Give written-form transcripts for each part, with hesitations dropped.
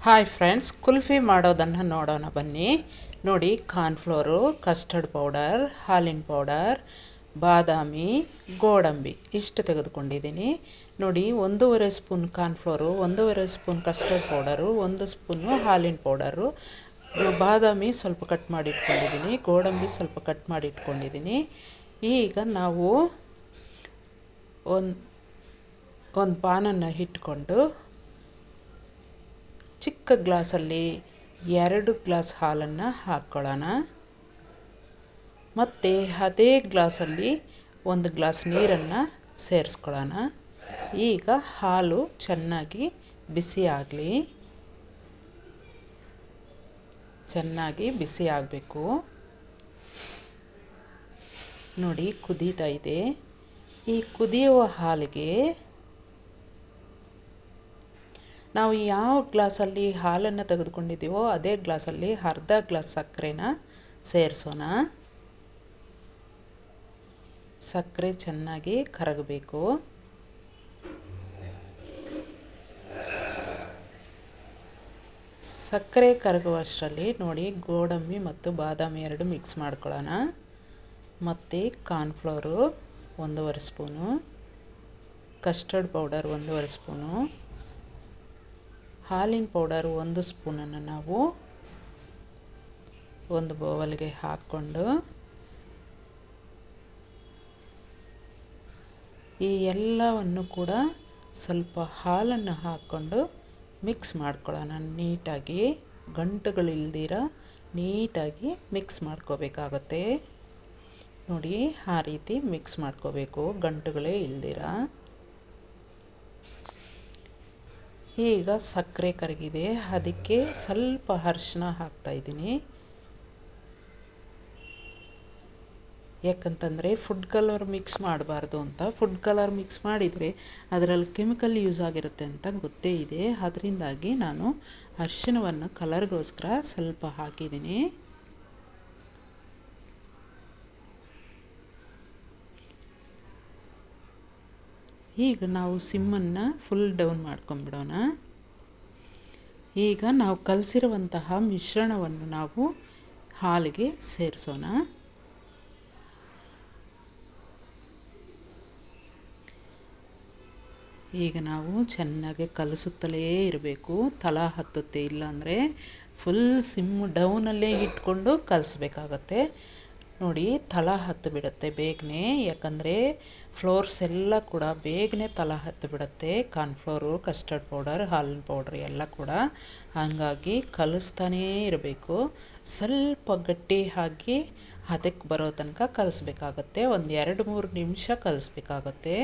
Hi friends, kulfi ಮಾಡೋದನ್ನು ನೋಡೋಣ ಬನ್ನಿ. ನೋಡಿ, ಕಾರ್ನ್ಫ್ಲೋರು, ಕಸ್ಟರ್ಡ್ ಪೌಡರ್, ಹಾಲಿನ ಪೌಡರ್, ಬಾದಾಮಿ, ಗೋಡಂಬಿ ಇಷ್ಟು ತೆಗೆದುಕೊಂಡಿದ್ದೀನಿ. ನೋಡಿ, 1.5 spoon cornflour, 1.5 spoon custard powder, 1 spoon ಹಾಲಿನ ಪೌಡರು, ಬಾದಾಮಿ ಸ್ವಲ್ಪ ಕಟ್ ಮಾಡಿ ಇಟ್ಕೊಂಡಿದ್ದೀನಿ, ಗೋಡಂಬಿ ಸ್ವಲ್ಪ ಕಟ್ ಮಾಡಿ ಇಟ್ಕೊಂಡಿದ್ದೀನಿ. ಈಗ ನಾವು ಒಂದು ಪಾನನ್ನು ಇಟ್ಕೊಂಡು ಚಿಕ್ಕ ಗ್ಲಾಸಲ್ಲಿ 2 ಗ್ಲಾಸ್ ಹಾಲನ್ನು ಹಾಕ್ಕೊಳ್ಳೋಣ. ಮತ್ತು ಅದೇ ಗ್ಲಾಸಲ್ಲಿ 1 ಗ್ಲಾಸ್ ನೀರನ್ನು ಸೇರಿಸ್ಕೊಳ್ಳೋಣ. ಈಗ ಹಾಲು ಚೆನ್ನಾಗಿ ಬಿಸಿ ಆಗಲಿ. ಚೆನ್ನಾಗಿ ಬಿಸಿ ಆಗಬೇಕು. ನೋಡಿ, ಕುದೀತಾ ಇದೆ. ಈ ಕುದಿಯುವ ಹಾಲಿಗೆ ನಾವು ಯಾವ ಗ್ಲಾಸಲ್ಲಿ ಹಾಲನ್ನು ತೆಗೆದುಕೊಂಡಿದ್ದೀವೋ ಅದೇ ಗ್ಲಾಸಲ್ಲಿ ಅರ್ಧ ಗ್ಲಾಸ್ ಸಕ್ಕರೆನ ಸೇರಿಸೋಣ. ಸಕ್ಕರೆ ಚೆನ್ನಾಗಿ ಕರಗಬೇಕು. ಸಕ್ಕರೆ ಕರಗುವಷ್ಟರಲ್ಲಿ ನೋಡಿ, ಗೋಡಂಬಿ ಮತ್ತು ಬಾದಾಮಿ ಎರಡು ಮಿಕ್ಸ್ ಮಾಡ್ಕೊಳ್ಳೋಣ. ಮತ್ತು cornflour 1.5 spoon, custard powder 1.5 spoon, ಹಾಲಿನ ಪೌಡರ್ 1 ಸ್ಪೂನನ್ನು ನಾವು ಒಂದು ಬೌಲ್ಗೆ ಹಾಕ್ಕೊಂಡು ಈ ಎಲ್ಲವನ್ನು ಕೂಡ ಸ್ವಲ್ಪ ಹಾಲನ್ನು ಹಾಕ್ಕೊಂಡು ಮಿಕ್ಸ್ ಮಾಡ್ಕೊಳ್ಳೋಣ. ನೀಟಾಗಿ ಗಂಟುಗಳಿಲ್ದಿರ ನೀಟಾಗಿ ಮಿಕ್ಸ್ ಮಾಡ್ಕೋಬೇಕಾಗತ್ತೆ. ನೋಡಿ, ಆ ರೀತಿ ಮಿಕ್ಸ್ ಮಾಡ್ಕೋಬೇಕು, ಗಂಟುಗಳೇ ಇಲ್ದಿರ. ಈಗ ಸಕ್ಕರೆ ಕರಗಿದೆ, ಅದಕ್ಕೆ ಸ್ವಲ್ಪ ಅರಿಶಿನ ಹಾಕ್ತಾಯಿದ್ದೀನಿ. ಯಾಕಂತಂದರೆ ಫುಡ್ ಕಲರ್ ಮಿಕ್ಸ್ ಮಾಡಬಾರ್ದು ಅಂತ. ಫುಡ್ ಕಲರ್ ಮಿಕ್ಸ್ ಮಾಡಿದರೆ ಅದರಲ್ಲಿ ಕೆಮಿಕಲ್ ಯೂಸ್ ಆಗಿರುತ್ತೆ ಅಂತ ಗೊತ್ತೇ ಇದೆ. ಅದರಿಂದಾಗಿ ನಾನು ಅರಿಶಿನವನ್ನು ಕಲರ್ಗೋಸ್ಕರ ಸ್ವಲ್ಪ ಹಾಕಿದ್ದೀನಿ. ಈಗ ನಾವು ಸಿಮ್ಮನ್ನು ಫುಲ್ ಡೌನ್ ಮಾಡ್ಕೊಂಬಿಡೋಣ. ಈಗ ನಾವು ಕಲಸಿರುವಂತಹ ಮಿಶ್ರಣವನ್ನು ನಾವು ಹಾಲಿಗೆ ಸೇರಿಸೋಣ. ಈಗ ನಾವು ಚೆನ್ನಾಗಿ ಕಲಿಸುತ್ತಲೇ ಇರಬೇಕು. ತಳ ಹತ್ತುತ್ತೆ, ಇಲ್ಲಾಂದರೆ ಫುಲ್ ಸಿಮ್ ಡೌನಲ್ಲೇ ಇಟ್ಕೊಂಡು ಕಲಿಸ್ಬೇಕಾಗತ್ತೆ. ನೋಡಿ, ತಳ ಹತ್ತು ಬಿಡುತ್ತೆ ಬೇಗನೆ. ಯಾಕಂದರೆ ಫ್ಲೋರ್ಸ್ ಎಲ್ಲ ಕೂಡ ಬೇಗನೆ ತಳ ಹತ್ತು ಬಿಡುತ್ತೆ. ಕಾರ್ನ್ಫ್ಲೋರು, ಕಸ್ಟರ್ಡ್ ಪೌಡರ್, ಹಾಲಿನ ಪೌಡ್ರ್ ಎಲ್ಲ ಕೂಡ. ಹಾಗಾಗಿ ಕಲಿಸ್ತಾನೇ ಇರಬೇಕು. ಸ್ವಲ್ಪ ಗಟ್ಟಿ ಹಾಕಿ ಅದಕ್ಕೆ ಬರೋ ತನಕ ಕಲಿಸ್ಬೇಕಾಗತ್ತೆ. ಒಂದು 2-3 ನಿಮಿಷ ಕಲಿಸ್ಬೇಕಾಗತ್ತೆ.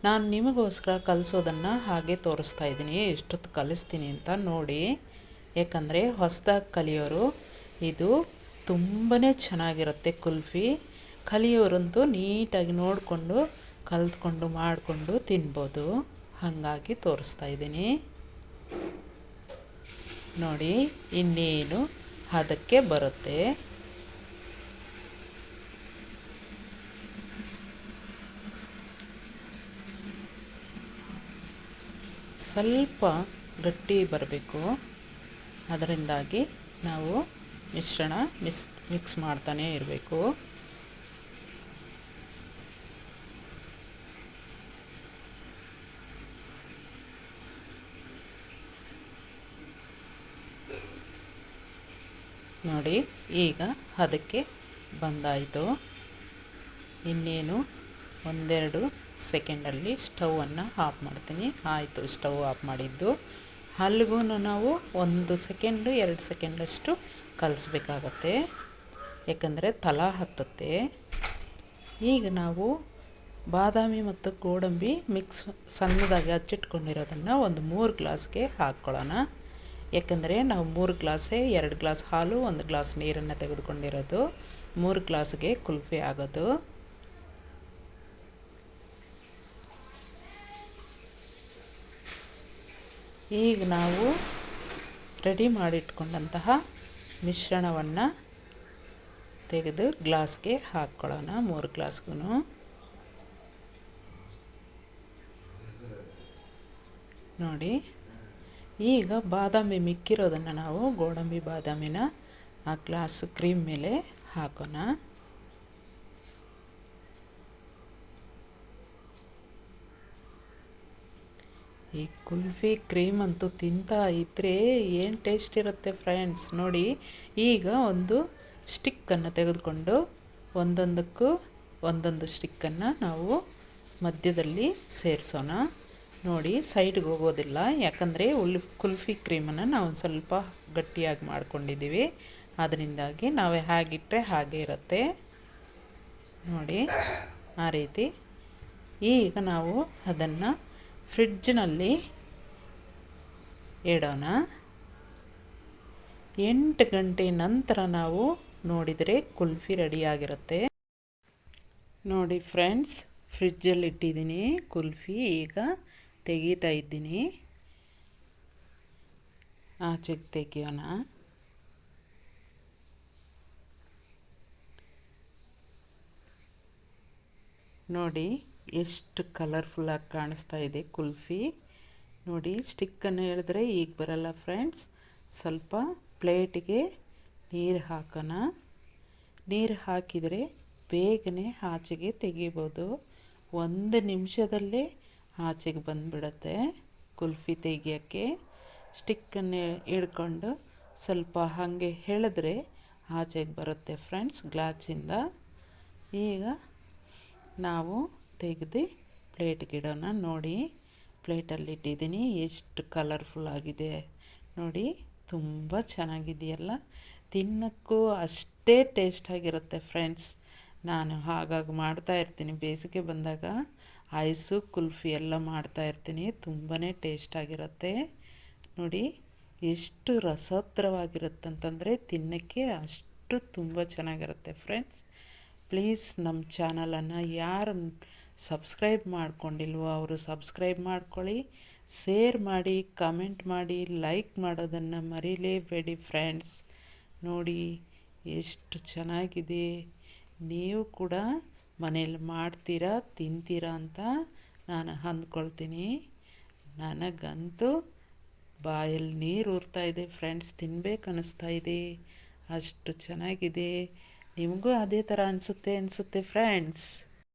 ನಾನು ನಿಮಗೋಸ್ಕರ ಕಲಿಸೋದನ್ನು ಹಾಗೆ ತೋರಿಸ್ತಾ ಇದ್ದೀನಿ, ಎಷ್ಟೊತ್ತು ಕಲಿಸ್ತೀನಿ ಅಂತ ನೋಡಿ. ಯಾಕಂದರೆ ಹೊಸದಾಗಿ ಕಲಿಯೋರು ಇದು ತುಂಬಾ ಚೆನ್ನಾಗಿರುತ್ತೆ ಕುಲ್ಫಿ. ಕಲಿಯೋರಂತೂ ನೀಟಾಗಿ ನೋಡಿಕೊಂಡು ಕಲಿತ್ಕೊಂಡು ಮಾಡಿಕೊಂಡು ತಿನ್ಬೋದು. ಹಾಗಾಗಿ ತೋರಿಸ್ತಾ ಇದ್ದೀನಿ ನೋಡಿ. ಇನ್ನೇನು ಅದಕ್ಕೆ ಬರುತ್ತೆ. ಸ್ವಲ್ಪ ಗಟ್ಟಿ ಬರಬೇಕು. ಅದರಿಂದಾಗಿ ನಾವು ಮಿಶ್ರಣ ಮಿಕ್ಸ್ ಮಾಡ್ತಾನೇ ಇರಬೇಕು. ನೋಡಿ, ಈಗ ಅದಕ್ಕೆ ಬಂದಾಯಿತು. ಇನ್ನೇನು 1-2 ಸೆಕೆಂಡಲ್ಲಿ ಸ್ಟವನ್ನು ಆಫ್ ಮಾಡ್ತೀನಿ. ಆಯಿತು, ಸ್ಟವ್ ಆಫ್ ಮಾಡಿದ್ದು. ಅಲ್ಲಿಗೂ ನಾವು 1 ಸೆಕೆಂಡು 2 ಸೆಕೆಂಡಷ್ಟು ಕಲಿಸ್ಬೇಕಾಗತ್ತೆ. ಯಾಕಂದರೆ ತಳ ಹತ್ತುತ್ತೆ. ಈಗ ನಾವು ಬಾದಾಮಿ ಮತ್ತು ಗೋಡಂಬಿ ಮಿಕ್ಸ್ ಸಣ್ಣದಾಗಿ ಹಚ್ಚಿಟ್ಕೊಂಡಿರೋದನ್ನು ಒಂದು 3 ಗ್ಲಾಸ್ಗೆ ಹಾಕ್ಕೊಳ್ಳೋಣ. ಯಾಕಂದರೆ ನಾವು 3 ಗ್ಲಾಸೇ 2 ಗ್ಲಾಸ್ ಹಾಲು 1 ಗ್ಲಾಸ್ ನೀರನ್ನು ತೆಗೆದುಕೊಂಡಿರೋದು. 3 ಗ್ಲಾಸ್ಗೆ ಕುಲ್ಫಿ ಆಗೋದು. ಈಗ ನಾವು ರೆಡಿ ಮಾಡಿಟ್ಕೊಂಡಂತಹ ಮಿಶ್ರಣವನ್ನು ತೆಗೆದು ಗ್ಲಾಸ್ಗೆ ಹಾಕ್ಕೊಳ್ಳೋಣ. 3 ಗ್ಲಾಸ್ಗೂ ನೋಡಿ, ಈಗ ಬಾದಾಮಿ ಮಿಕ್ಕಿರೋದನ್ನು ನಾವು ಗೋಡಂಬಿ ಬಾದಾಮಿನ ಆ ಗ್ಲಾಸ್ ಕ್ರೀಮ್ ಮೇಲೆ ಹಾಕೋಣ. ಈ ಕುಲ್ಫಿ ಕ್ರೀಮ್ ಅಂತೂ ತಿಂತಾ ಇದ್ದರೆ ಏನು ಟೇಸ್ಟ್ ಇರುತ್ತೆ ಫ್ರೆಂಡ್ಸ್. ನೋಡಿ, ಈಗ ಒಂದು ಸ್ಟಿಕ್ಕನ್ನು ತೆಗೆದುಕೊಂಡು ಒಂದೊಂದಕ್ಕೂ ಒಂದೊಂದು ಸ್ಟಿಕ್ಕನ್ನು ನಾವು ಮಧ್ಯದಲ್ಲಿ ಸೇರಿಸೋಣ. ನೋಡಿ, ಸೈಡ್ಗೆ ಹೋಗೋದಿಲ್ಲ, ಯಾಕಂದರೆ ಕುಲ್ಫಿ ಕ್ರೀಮನ್ನು ನಾವು ಒಂದು ಸ್ವಲ್ಪ ಗಟ್ಟಿಯಾಗಿ ಮಾಡ್ಕೊಂಡಿದ್ದೀವಿ. ಅದರಿಂದಾಗಿ ನಾವು ಹಾಗಿಟ್ಟರೆ ಹಾಗೆ ಇರುತ್ತೆ. ನೋಡಿ, ಆ ರೀತಿ. ಈಗ ನಾವು ಅದನ್ನು ಫ್ರಿಡ್ಜ್ನಲ್ಲಿ ಇಡೋಣ. 8 ಗಂಟೆ ನಂತರ ನಾವು ನೋಡಿದರೆ ಕುಲ್ಫಿ ರೆಡಿಯಾಗಿರುತ್ತೆ. ನೋಡಿ ಫ್ರೆಂಡ್ಸ್, ಫ್ರಿಡ್ಜಲ್ಲಿ ಇಟ್ಟಿದ್ದೀನಿ ಕುಲ್ಫಿ. ಈಗ ತೆಗೀತಾ ಇದ್ದೀನಿ. ಆಚೆಗೆ ತೆಗಿಯೋಣ. ನೋಡಿ ಎಷ್ಟು ಕಲರ್ಫುಲ್ಲಾಗಿ ಕಾಣಿಸ್ತಾ ಇದೆ ಕುಲ್ಫಿ. ನೋಡಿ, ಸ್ಟಿಕ್ಕನ್ನು ಎಳೆದ್ರೆ ಈಗ ಬರಲ್ಲ ಫ್ರೆಂಡ್ಸ್. ಸ್ವಲ್ಪ ಪ್ಲೇಟಿಗೆ ನೀರು ಹಾಕೋಣ. ನೀರು ಹಾಕಿದರೆ ಬೇಗನೆ ಆಚೆಗೆ ತೆಗಿಬೋದು. 1 ನಿಮಿಷದಲ್ಲೇ ಆಚೆಗೆ ಬಂದುಬಿಡುತ್ತೆ ಕುಲ್ಫಿ ತೆಗಿಯೋಕ್ಕೆ. ಸ್ಟಿಕ್ಕನ್ನು ಹಿಡ್ಕೊಂಡು ಸ್ವಲ್ಪ ಹಾಗೆ ಎಳೆದ್ರೆ ಆಚೆಗೆ ಬರುತ್ತೆ ಫ್ರೆಂಡ್ಸ್ ಗ್ಲಾಸಿಂದ. ಈಗ ನಾವು ತೆಗೆದು ಪ್ಲೇಟ್ಗೆ ಇಡೋಣ. ನೋಡಿ, ಪ್ಲೇಟಲ್ಲಿ ಇಟ್ಟಿದ್ದೀನಿ. ಎಷ್ಟು ಕಲರ್ಫುಲ್ ಆಗಿದೆ ನೋಡಿ, ತುಂಬ ಚೆನ್ನಾಗಿದೆಯಲ್ಲ. ತಿನ್ನೋಕ್ಕೂ ಅಷ್ಟೇ ಟೇಸ್ಟಾಗಿರುತ್ತೆ ಫ್ರೆಂಡ್ಸ್. ನಾನು ಹಾಗಾಗಿ ಮಾಡ್ತಾಯಿರ್ತೀನಿ. ಬೇಸಿಗೆ ಬಂದಾಗ ಐಸು ಕುಲ್ಫಿ ಎಲ್ಲ ಮಾಡ್ತಾಯಿರ್ತೀನಿ. ತುಂಬಾ ಟೇಸ್ಟಾಗಿರುತ್ತೆ. ನೋಡಿ, ಎಷ್ಟು ರಸೋತ್ತರವಾಗಿರುತ್ತಂತಂದರೆ ತಿನ್ನೋಕ್ಕೆ ಅಷ್ಟು ತುಂಬ ಚೆನ್ನಾಗಿರುತ್ತೆ ಫ್ರೆಂಡ್ಸ್. ಪ್ಲೀಸ್ ನಮ್ಮ ಚಾನಲನ್ನು ಯಾರು ಸಬ್ಸ್ಕ್ರೈಬ್ ಮಾಡ್ಕೊಂಡಿಲ್ವೋ ಅವರು ಸಬ್ಸ್ಕ್ರೈಬ್ ಮಾಡ್ಕೊಳ್ಳಿ. ಶೇರ್ ಮಾಡಿ, ಕಮೆಂಟ್ ಮಾಡಿ, ಲೈಕ್ ಮಾಡೋದನ್ನು ಮರೀಲೇಬೇಡಿ ಫ್ರೆಂಡ್ಸ್. ನೋಡಿ, ಎಷ್ಟು ಚೆನ್ನಾಗಿದೆ. ನೀವು ಕೂಡ ಮನೇಲಿ ಮಾಡ್ತೀರಾ, ತಿಂತೀರಾ ಅಂತ ನಾನು ಅಂದ್ಕೊಳ್ತೀನಿ. ನನಗಂತೂ ಬಾಯಲ್ಲಿ ನೀರು ಊರ್ತಾ ಇದೆ ಫ್ರೆಂಡ್ಸ್. ತಿನ್ಬೇಕು ಅನ್ನಿಸ್ತಾ ಇದೆ, ಅಷ್ಟು ಚೆನ್ನಾಗಿದೆ. ನಿಮಗೂ ಅದೇ ಥರ ಅನಿಸುತ್ತೆ ಫ್ರೆಂಡ್ಸ್.